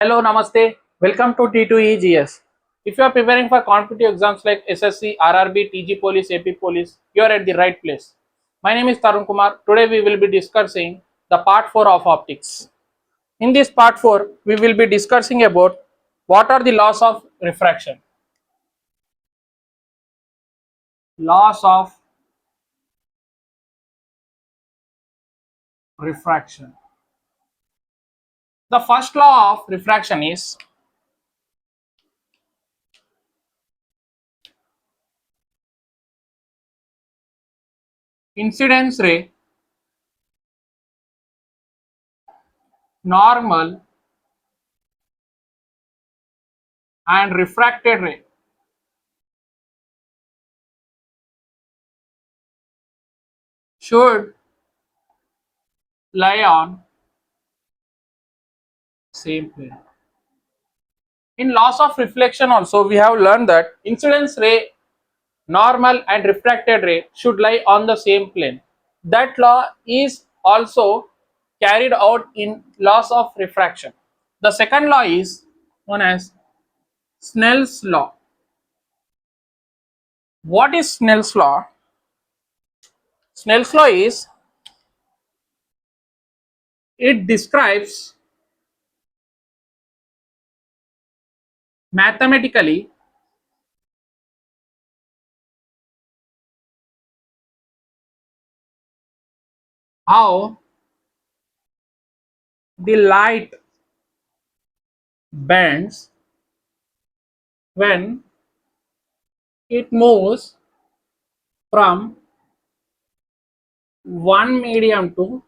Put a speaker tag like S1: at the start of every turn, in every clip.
S1: Hello, Namaste. Welcome to T2E GS. If you are preparing for competitive exams like SSC, RRB, TG Police, AP Police, you are at the right place. My name is Tarun Kumar. Today we will be discussing the part 4 of optics. In this part 4, we will be discussing about what are the laws of refraction. Laws of refraction. The first law of refraction is incidence ray, normal and refracted ray should lie on same plane. In laws of reflection also we have learned that incidence ray, normal and refracted ray should lie on the same plane. That law is also carried out in laws of refraction. The second law is known as Snell's law. What is Snell's law? Snell's law is, it describes mathematically how the light bends when it moves from one medium to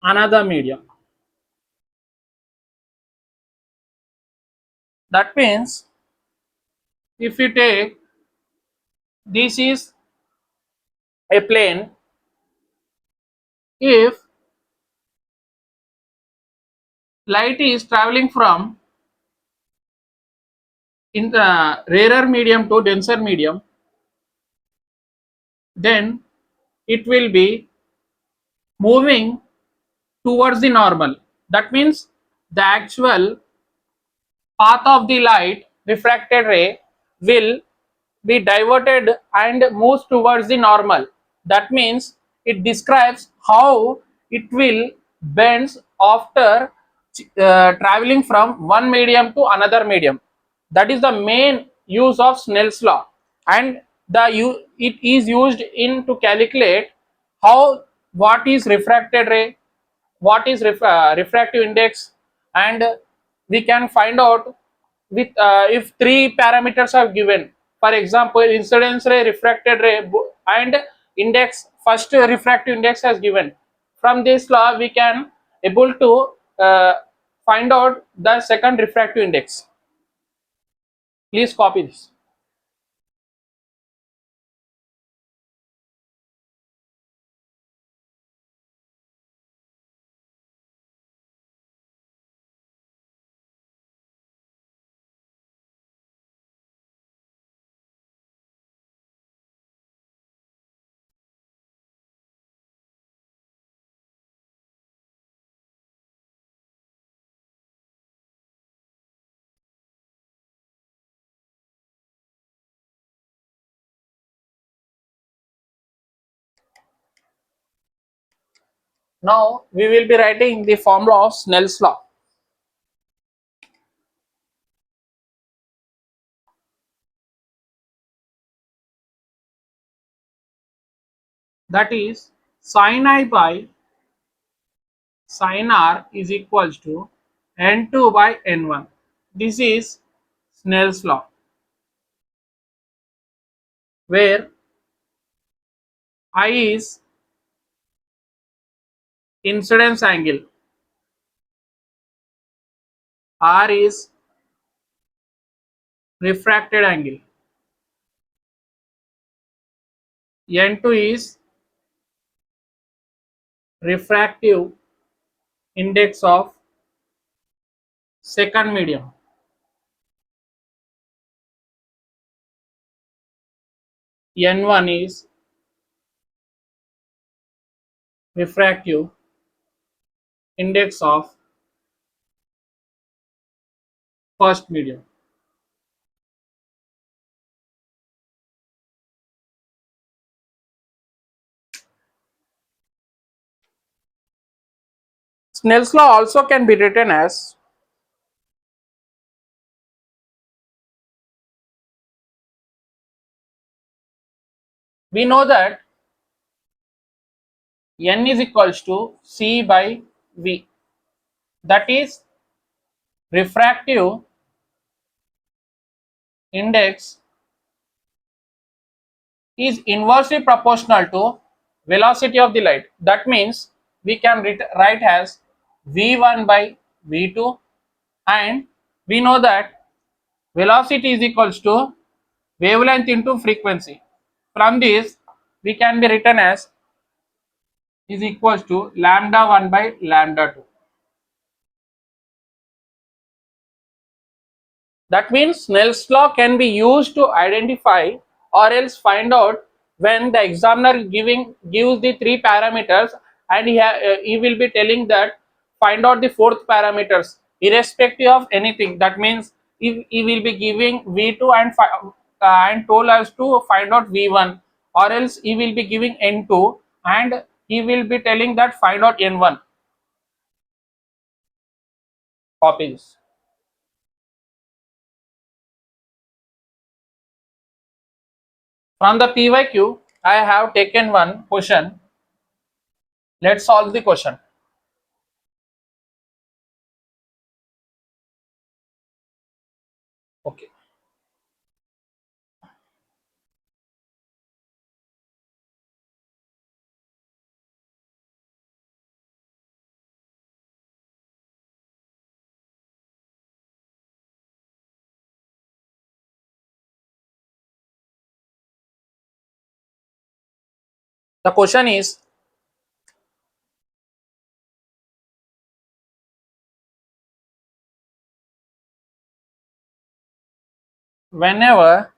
S1: another medium. That means if you take, this is a plane, if light is traveling from in the rarer medium to denser medium, then it will be moving towards the normal. That means the actual path of the light refracted ray will be diverted and moves towards the normal. That means it describes how it will bends after traveling from one medium to another medium. That is the main use of Snell's law, and it is used in to calculate how, what is refracted ray, what is refractive index, and we can find out with if three parameters are given. For example, incidence ray, refracted ray, and index, first refractive index has given. From this law we can able to find out the second refractive index. Please copy this. Now we will be writing the formula of Snell's law. That is sin I by sin r is equals to n2 by n1. This is Snell's law, where I is incidence angle, r is refracted angle, n2 is refractive index of second medium, n1 is refractive index of first medium. Snell's law also can be written as we know that n is equals to C by V, that is refractive index is inversely proportional to velocity of the light. That means we can write as V1 by V2, and we know that velocity is equals to wavelength into frequency. From this we can be written as is equals to lambda 1 by lambda 2. That means Snell's law can be used to identify or else find out when the examiner gives the three parameters, and he will be telling that find out the fourth parameters irrespective of anything. That means if he will be giving V2 and told us to find out V1, or else he will be giving N2 and he will be telling that find out N1. Copy this. From the PYQ, I have taken one question. Let's solve the question. Okay. The question is, whenever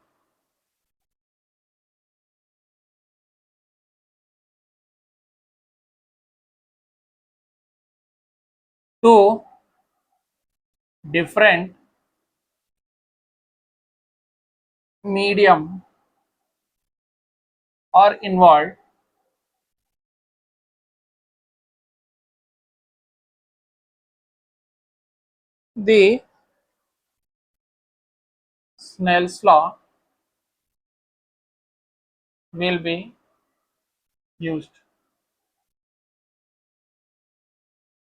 S1: two different medium are involved, the Snell's law will be used.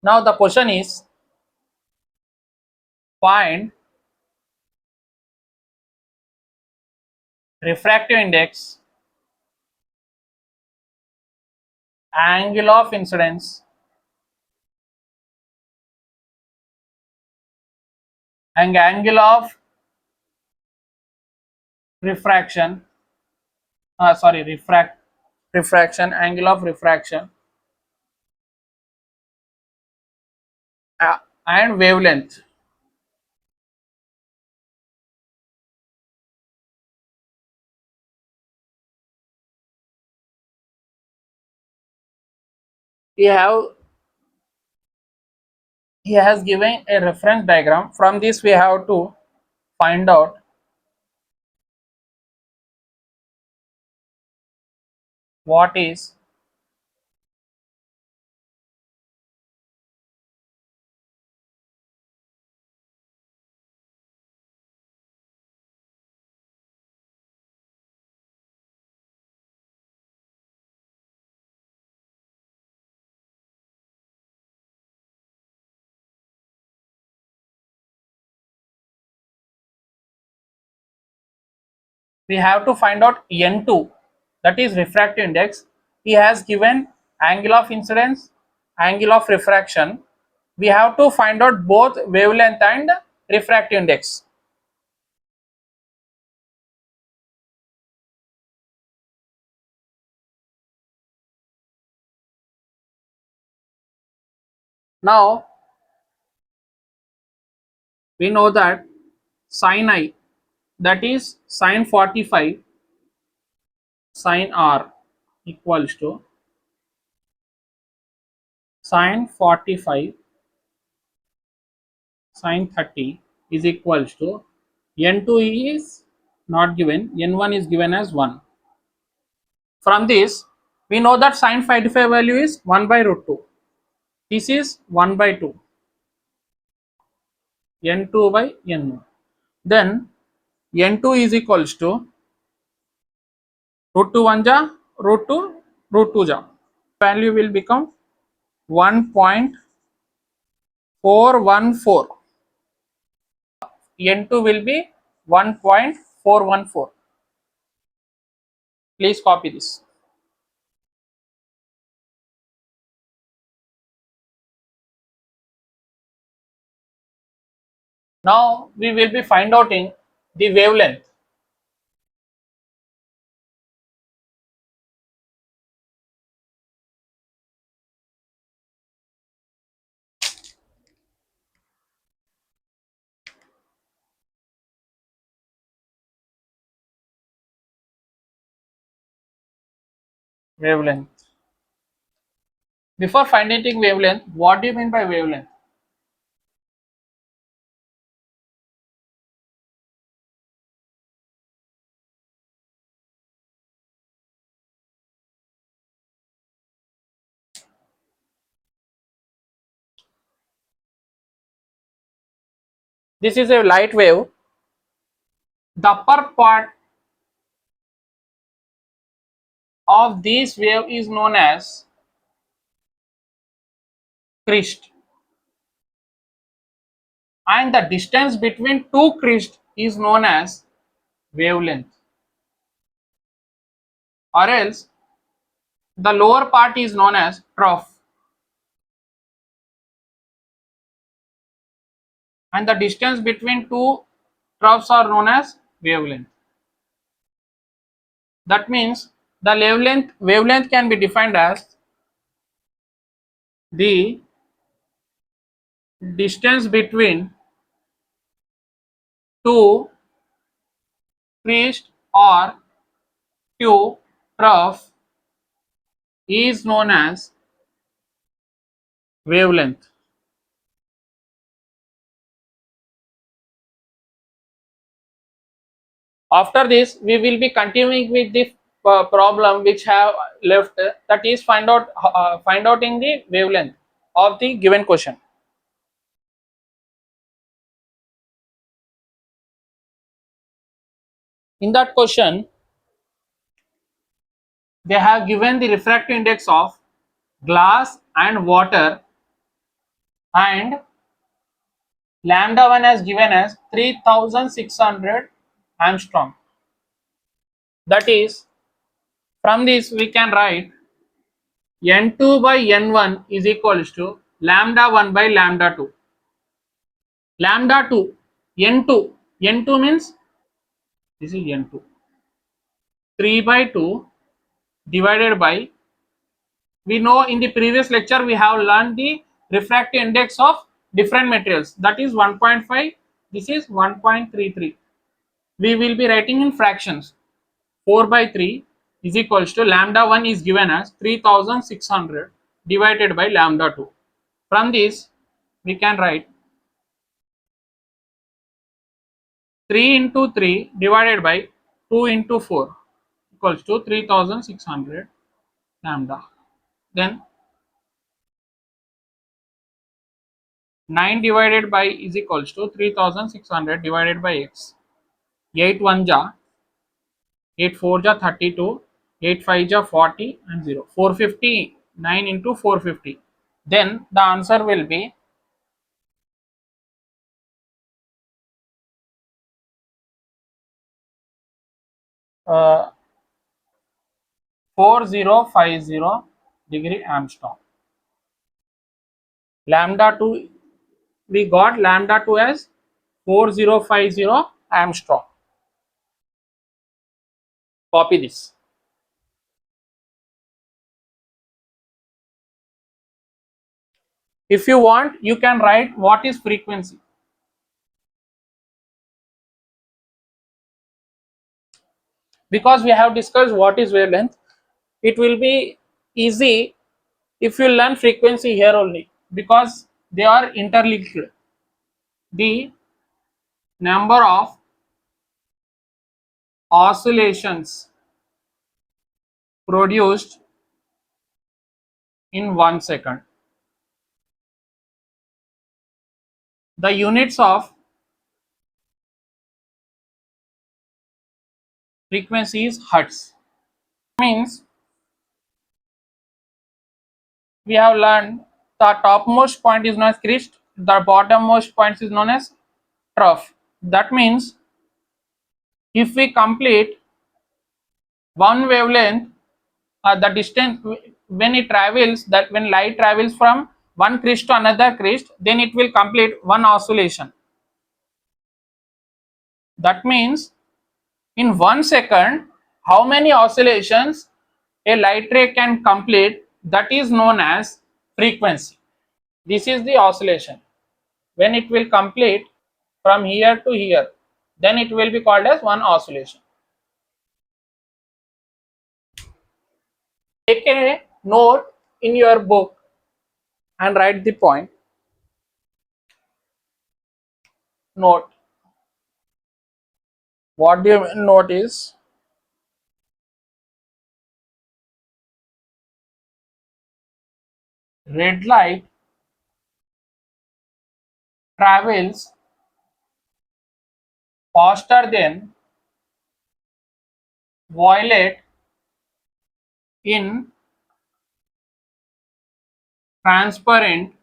S1: Now the question is, find refractive index, angle of incidence, and angle of refraction, refraction, angle of refraction, and wavelength. We have He has given a reference diagram. From this we have to find out what is we have to find out N2, that is refractive index. He has given angle of incidence, angle of refraction. We have to find out both wavelength and refractive index. Now we know that sin I, that is sin 45 sin R equals to sin 45 sin 30 is equals to N2 is not given, N1 is given as 1. From this we know that sin 5 value is 1 by root 2. This is 1 by 2, N2 by N1. Then N2 is equals to root 2 1 ja, root 2, root 2 ja. Value will become 1.414. N2 will be 1.414. Please copy this. Now we will be find outing the wavelength. Wavelength. Before finding wavelength, what do you mean by wavelength? This is a light wave. The upper part of this wave is known as crest, and the distance between two crests is known as wavelength, or else the lower part is known as trough, and the distance between two troughs are known as wavelength. That means the wavelength can be defined as the distance between two crests or two trough is known as wavelength. After this we will be continuing with the problem which have left, that is find outing the wavelength of the given question. In that question they have given the refractive index of glass and water, and lambda 1 has given as 3600 angstrom. That is, from this we can write N2 by N1 is equals to lambda 1 by lambda 2. Lambda 2, N2 means this is N2. 3 by 2 divided by, we know in the previous lecture we have learned the refractive index of different materials, that is 1.5, this is 1.33. We will be writing in fractions. 4 by 3 is equals to lambda 1 is given as 3600 divided by lambda 2. From this we can write 3 into 3 divided by 2 into 4 equals to 3600 lambda. Then 9 divided by is equals to 3600 divided by x. 8 1 ja, 8 4 ja 32, 8 5 ja 40 and 0. 450, 9 into 450. Then the answer will be 4050 degree angstrom. Lambda 2, we got lambda 2 as 4050 angstrom. Copy this. If you want, you can write what is frequency. Because we have discussed what is wavelength, it will be easy if you learn frequency here only, because they are interlinked. The number of oscillations produced in 1 second. The units of frequency is hertz. Means we have learned the topmost point is known as crest, the bottommost point is known as trough. That means if we complete one wavelength, the distance when it travels, that when light travels from one crest to another crest, then it will complete one oscillation. That means in 1 second, how many oscillations a light ray can complete, that is known as frequency. This is the oscillation. When it will complete from here to here, then it will be called as one oscillation. Take a note in your book and write the point. Note. What do you note is red light travels faster than violet in transparent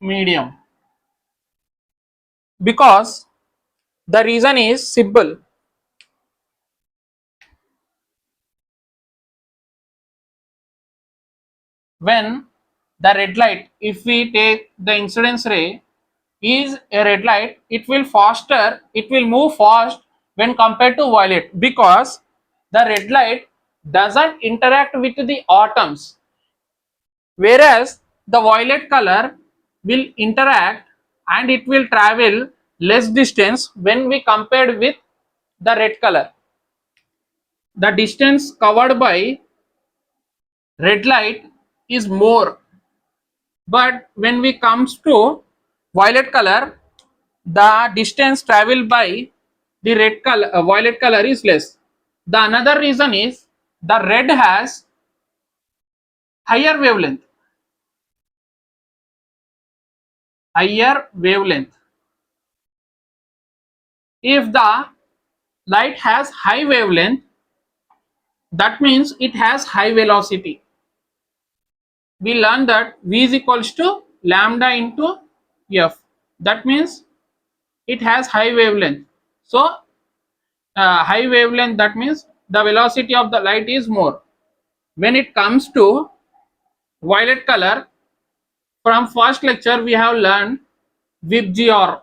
S1: medium, because the reason is simple. When the red light, if we take the incidence ray is a red light, it will move fast when compared to violet, because the red light doesn't interact with the atoms, whereas the violet color will interact and it will travel less distance when we compared with the red color. The distance covered by red light is more, but when we comes to violet color, the distance traveled by the red color violet color is less. The another reason is the red has higher wavelength. If the light has high wavelength, that means it has high velocity. We learn that V is equals to lambda into F. That means it has high wavelength. So high wavelength, that means the velocity of the light is more. When it comes to violet color, from first lecture we have learned VIBGR.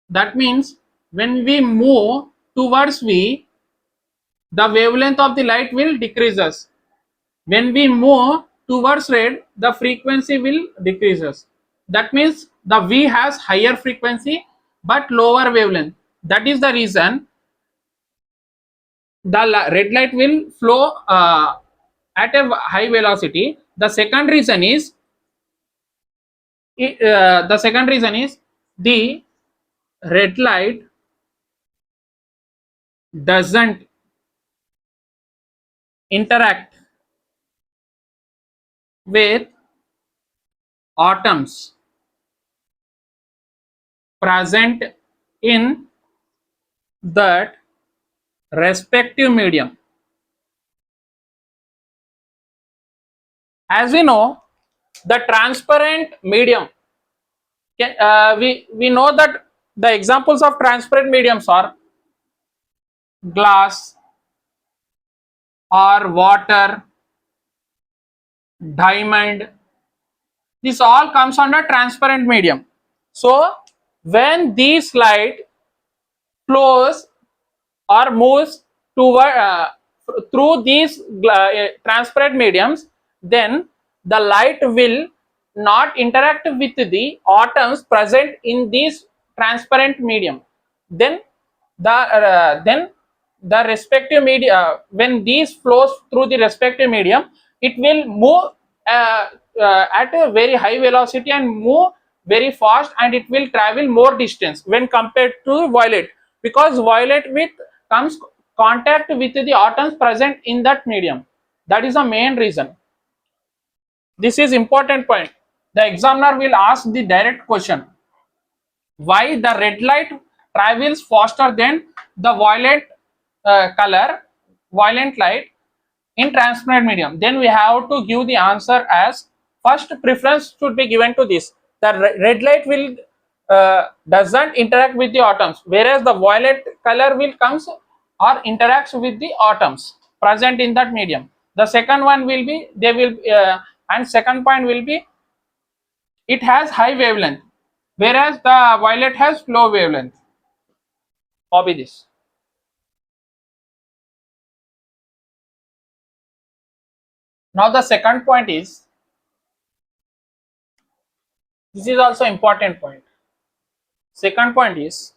S1: That means when we move towards V, the wavelength of the light will decreases. When we move towards red, the frequency will decreases. That means the V has higher frequency but lower wavelength. That is the reason the red light will flow at a high velocity. The second reason is the red light doesn't interact with atoms present in that respective medium. As we know, the transparent medium, we know that the examples of transparent mediums are glass or water, diamond. This all comes under transparent medium. So when this light flows or moves toward through these transparent mediums, then the light will not interact with the atoms present in this transparent medium. Then the respective media, when these flows through the respective medium, it will move at a very high velocity and move very fast, and it will travel more distance when compared to violet, because violet with comes contact with the atoms present in that medium. That is the main reason. This is important point. The examiner will ask the direct question, why the red light travels faster than the violet violet light in transparent medium. Then we have to give the answer as first preference should be given to this. The red light will doesn't interact with the atoms, whereas the violet color will comes or interacts with the atoms present in that medium. The second one will be they will and second point will be it has high wavelength, whereas the violet has low wavelength. Copy this. Now the second point is, this is also important point. Second point is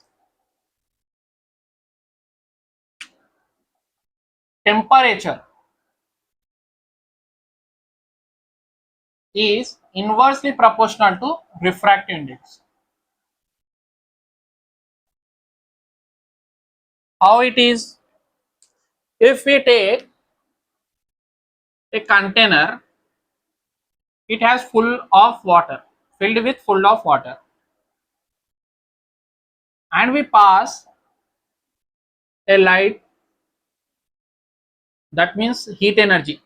S1: temperature is inversely proportional to refractive index. How it is? If we take a container, it has full of water, filled with full of water, and we pass a light, that means heat energy,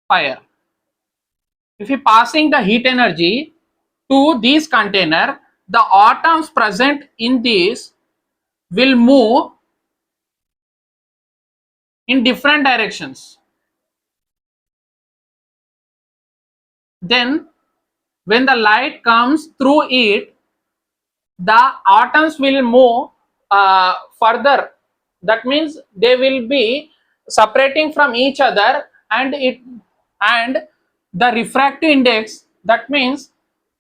S1: fire. If we passing the heat energy to this container, the atoms present in this will move in different directions. Then when the light comes through it, the atoms will move further. That means they will be separating from each other, and the refractive index, that means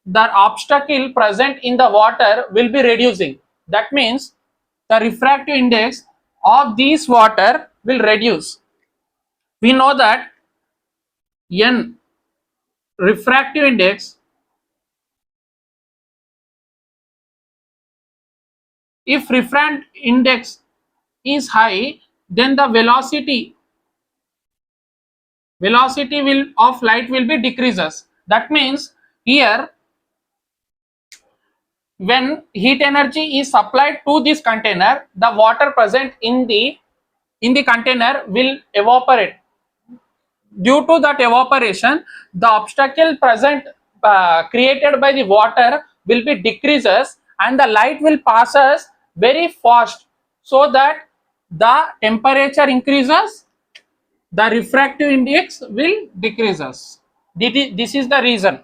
S1: the obstacle present in the water will be reducing. That means the refractive index of this water will reduce. We know that N refractive index, if refractive index is high, then the velocity will of light will be decreases. That means here when heat energy is supplied to this container, the water present in the container will evaporate. Due to that evaporation, the obstacle present created by the water will be decreases, and the light will passes very fast, so that the temperature increases, the refractive index will decreases. This is the reason.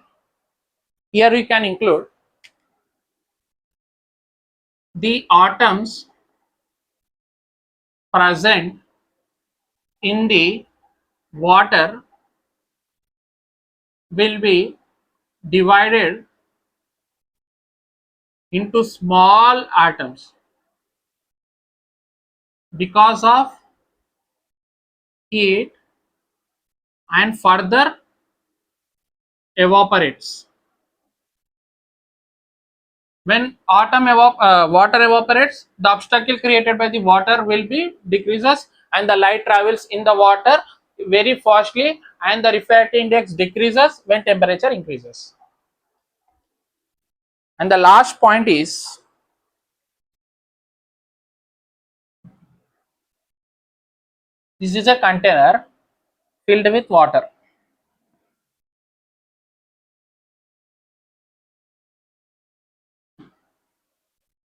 S1: Here we can include the atoms present in the water will be divided into small atoms because of heat and further evaporates. When water evaporates, the obstacle created by the water will be decreases, and the light travels in the water very fastly, and the refractive index decreases when temperature increases. And the last point is, this is a container filled with water.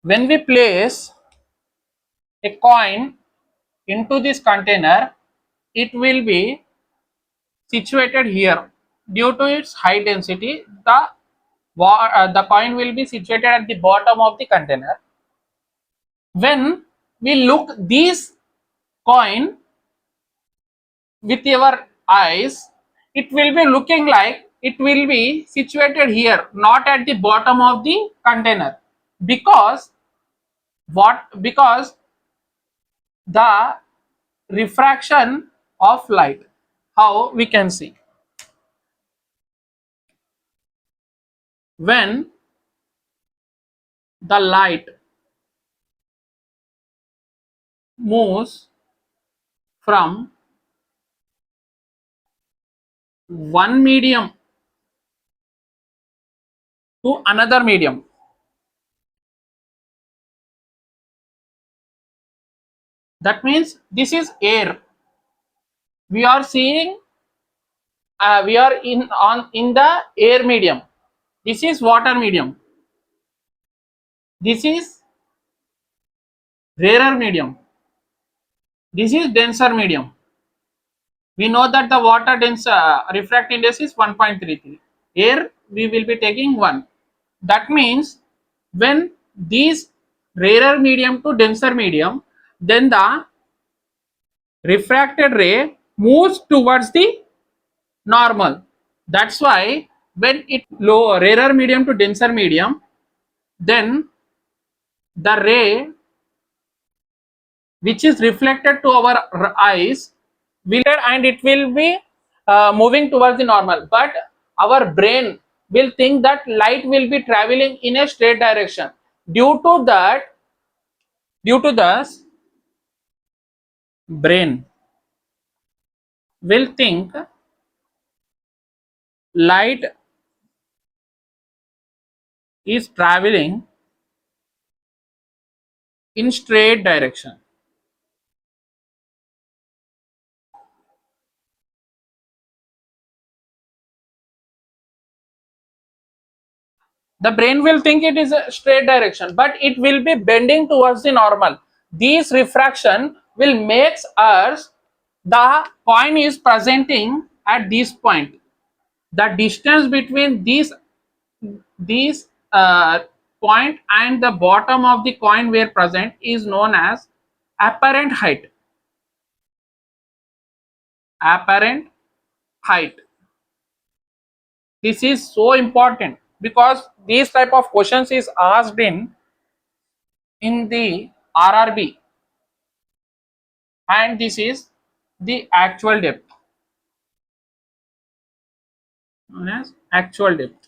S1: When we place a coin into this container, it will be situated here. Due to its high density, the coin will be situated at the bottom of the container. When we look this coin with your eyes, it will be looking like it will be situated here, not at the bottom of the container, because because the refraction of light. How we can see? when the light moves from one medium to another medium. That means this is air. We are seeing, we are in the air medium. This is water medium. This is rarer medium. This is denser medium. We know that the water dense refractive index is 1.33. Air we will be taking 1. That means when these rarer medium to denser medium, then the refracted ray moves towards the normal. That's why when it low rarer medium to denser medium, then the ray which is reflected to our eyes will, and it will be moving towards the normal, but our brain will think that light will be traveling in a straight direction. Due to this, brain will think light is traveling in straight direction. The brain will think it is a straight direction, but it will be bending towards the normal. This refraction will make us the coin is presenting at this point. The distance between these point and the bottom of the coin where present is known as apparent height. Apparent height. This is so important because these type of questions is asked in the RRB, and this is the actual depth, known as actual depth.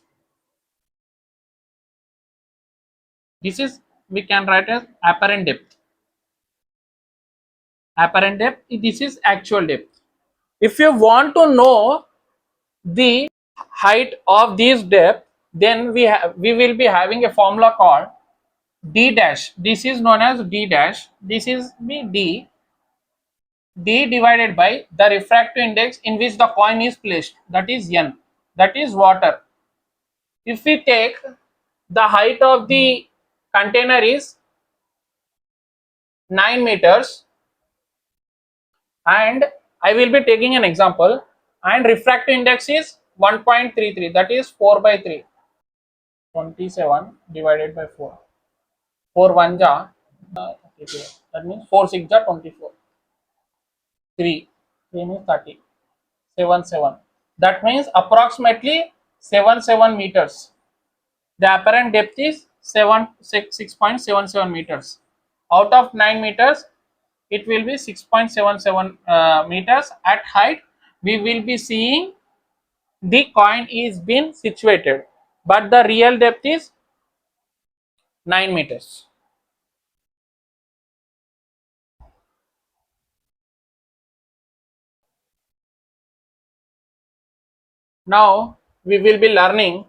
S1: This is, we can write as apparent depth. Apparent depth, this is actual depth. If you want to know the height of this depth, then we will be having a formula called d dash. This is known as d dash. This is the d divided by the refractive index in which the coin is placed, that is n, that is water. If we take the height of the container is 9 meters, and I will be taking an example, and refractive index is 1.33, that is 4 by 3. 27 divided by 4. 4 1 ja, that means 4 6 ja 24. 3 means 30. 7 7. That means approximately 7 meters. The apparent depth is 6.77 meters. Out of 9 meters, it will be 6.77 meters. At height, we will be seeing the coin is been situated, but the real depth is 9 meters. Now we will be learning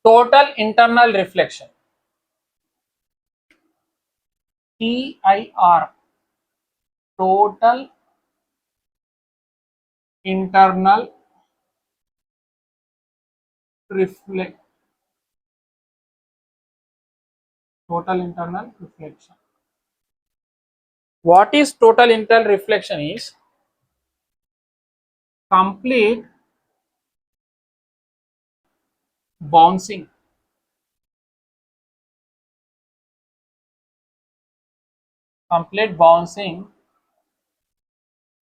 S1: total internal reflection, TIR, total internal reflection. Total internal reflection. What is total internal reflection is complete bouncing,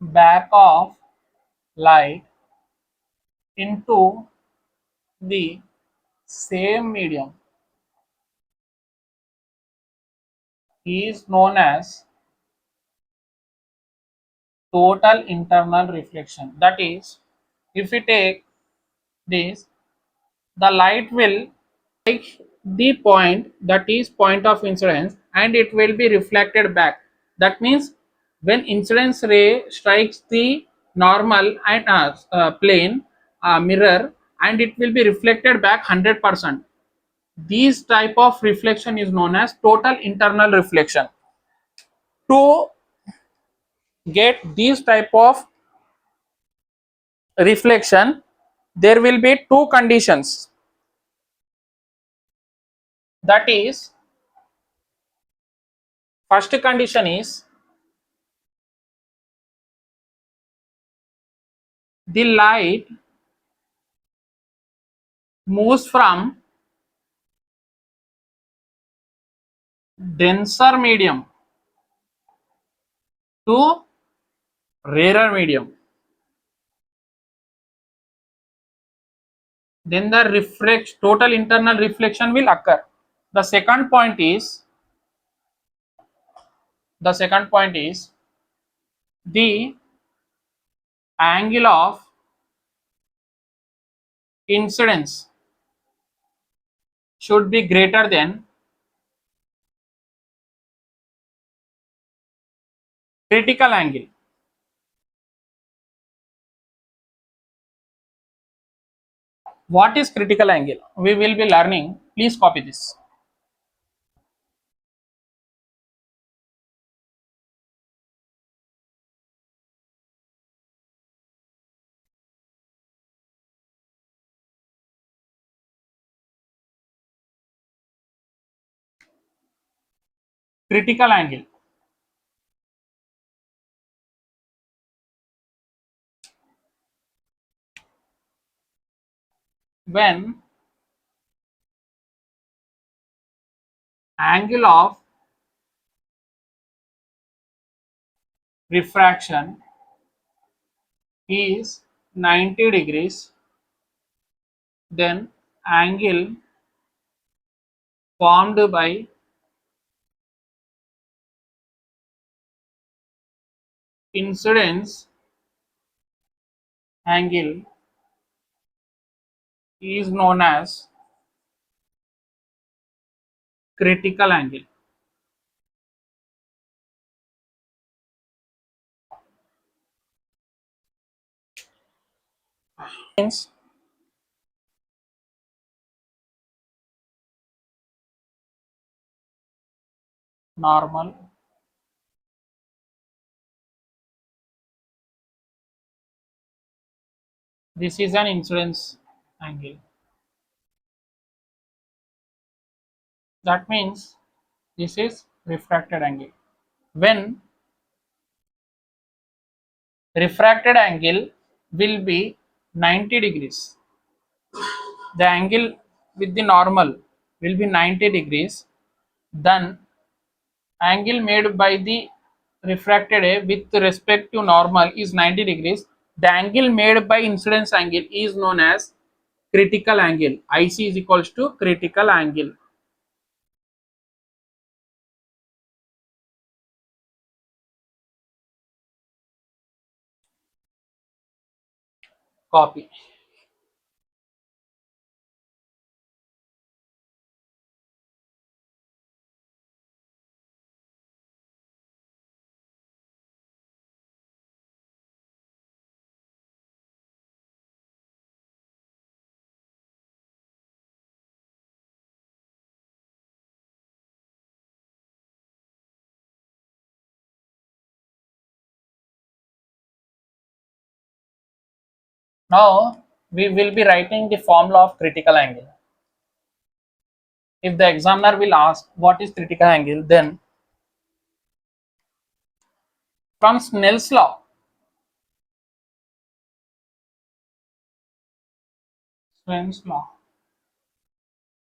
S1: back of light into the same medium is known as total internal reflection. That is, if we take this, the light will Like the point, that is point of incidence, and it will be reflected back. That means when incidence ray strikes the normal and plane mirror, and it will be reflected back 100%. These type of reflection is known as total internal reflection. To get these type of reflection, there will be two conditions. That is, first condition is the light moves from denser medium to rarer medium. Then the total internal reflection will occur. The second point is the angle of incidence should be greater than critical angle. What is critical angle? We will be learning. Please copy this. Critical angle. When angle of refraction is 90 degrees, then angle formed by incidence angle is known as critical angle. Means normal, this is an incidence angle. That means this is refracted angle. When refracted angle will be 90 degrees, the angle with the normal will be 90 degrees, then angle made by the refracted ray with respect to normal is 90 degrees. The angle made by incidence angle is known as critical angle. IC is equals to critical angle. Copy. Now we will be writing the formula of critical angle. If the examiner will ask what is critical angle, then from Snell's law,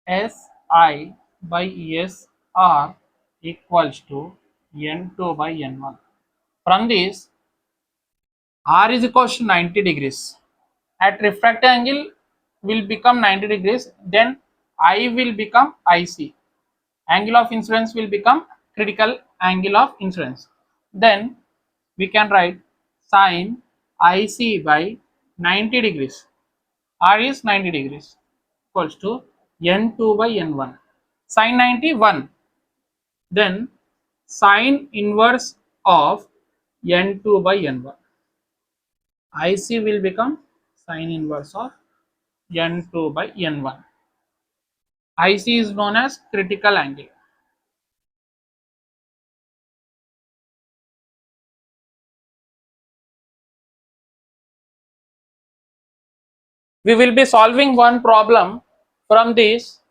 S1: SI by ES R equals to N2 by N1. From this, R is equals to 90 degrees. At refracted angle will become 90 degrees, then I will become IC. Angle of incidence will become critical angle of incidence. Then we can write sin IC by 90 degrees. R is 90 degrees equals to N2 by N1. Sin 90 1. Then sine inverse of N2 by N1. IC will become sine inverse of N2 by N1. IC is known as critical angle. We will be solving one problem from this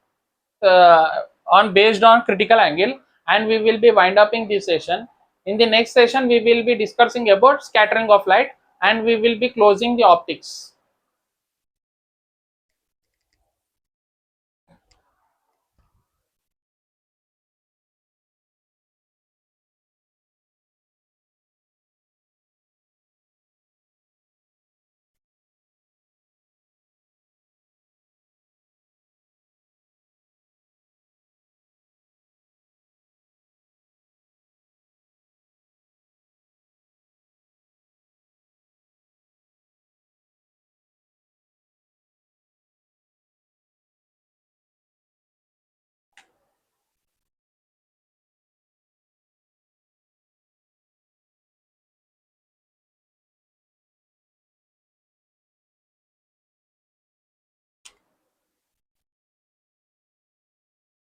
S1: on based on critical angle, and we will be wind upping this session. In the next session we will be discussing about scattering of light, and we will be closing the optics.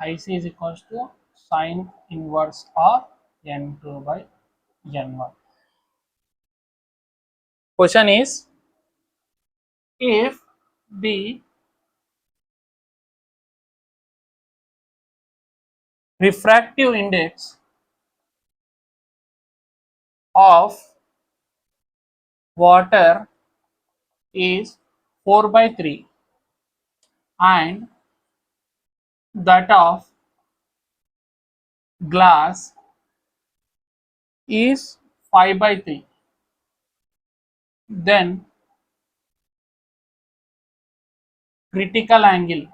S1: IC is equals to sine inverse of N2 by N1. Question is, if the refractive index of water is 4 by 3 and that of glass is 5 by 3, then critical angle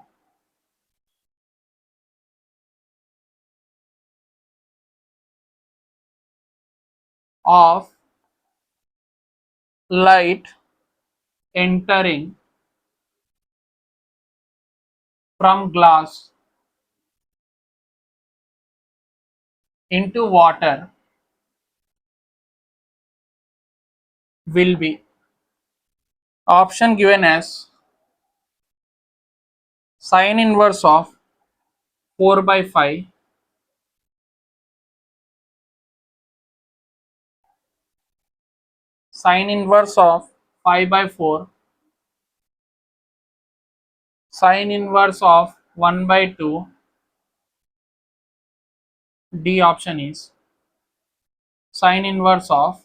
S1: of light entering from glass into water will be option given as sine inverse of 4 by 5, sine inverse of 5 by 4, sine inverse of 1 by 2. D option is sine inverse of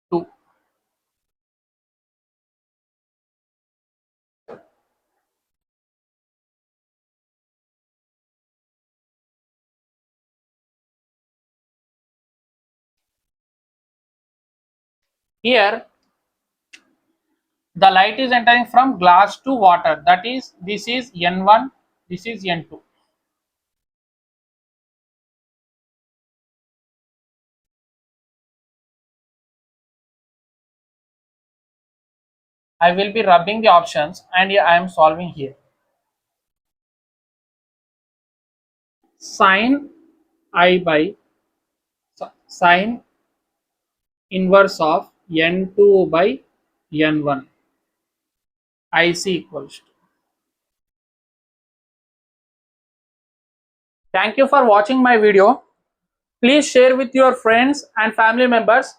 S1: 2. Here the light is entering from glass to water, that is, this is N1, this is N2. I will be rubbing the options and I am solving here. Sine I by sine inverse of N2 by N1, IC equals to. Thank you for watching my video. Please share with your friends and family members